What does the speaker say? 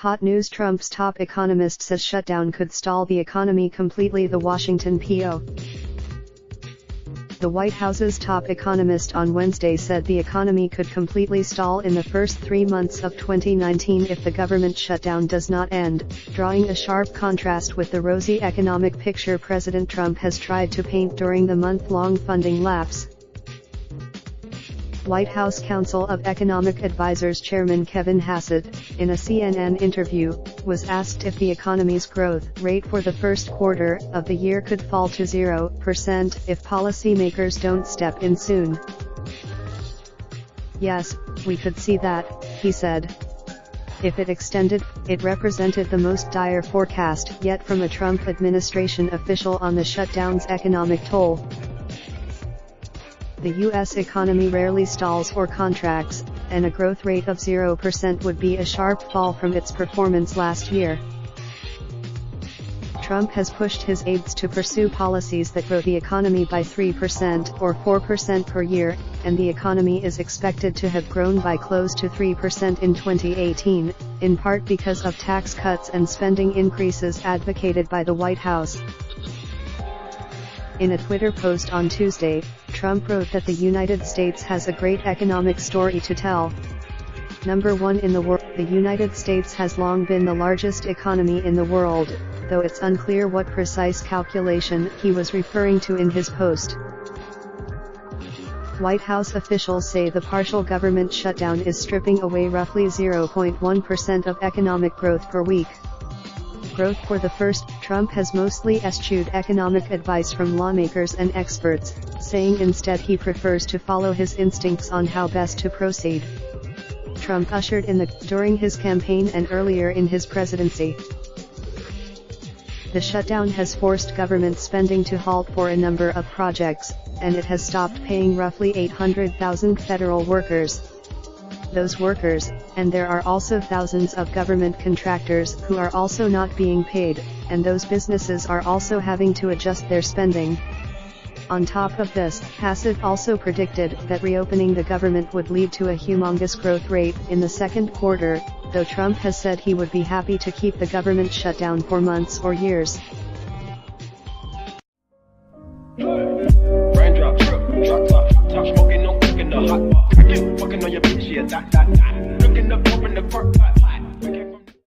Hot news: Trump's top economist says shutdown could stall the economy completely. The Washington Post. The White House's top economist on Wednesday said the economy could completely stall in the first 3 months of 2019 if the government shutdown does not end, drawing a sharp contrast with the rosy economic picture President Trump has tried to paint during the month-long funding lapse. White House Council of Economic Advisers Chairman Kevin Hassett, in a CNN interview, was asked if the economy's growth rate for the first quarter of the year could fall to 0% if policymakers don't step in soon. "Yes, we could see that," he said. If it extended, it represented the most dire forecast yet from a Trump administration official on the shutdown's economic toll. The U.S. economy rarely stalls or contracts, and a growth rate of 0% would be a sharp fall from its performance last year. Trump has pushed his aides to pursue policies that grow the economy by 3% or 4% per year, and the economy is expected to have grown by close to 3% in 2018, in part because of tax cuts and spending increases advocated by the White House. In a Twitter post on Tuesday, Trump wrote that the United States has a great economic story to tell. Number one in the world, the United States has long been the largest economy in the world, though it's unclear what precise calculation he was referring to in his post. White House officials say the partial government shutdown is stripping away roughly 0.1% of economic growth per week. Growth for the first, Trump has mostly eschewed economic advice from lawmakers and experts, saying instead he prefers to follow his instincts on how best to proceed. Trump ushered in during his campaign and earlier in his presidency. The shutdown has forced government spending to halt for a number of projects, and it has stopped paying roughly 800,000 federal workers. Those workers, and there are also thousands of government contractors who are also not being paid, and those businesses are also having to adjust their spending. On top of this, Hassett also predicted that reopening the government would lead to a humongous growth rate in the second quarter, though Trump has said he would be happy to keep the government shut down for months or years. Raindrop, drop top smoking, no cooking the hot pot. Fucking on your bitch, yeah, that. Looking up, open the park pot.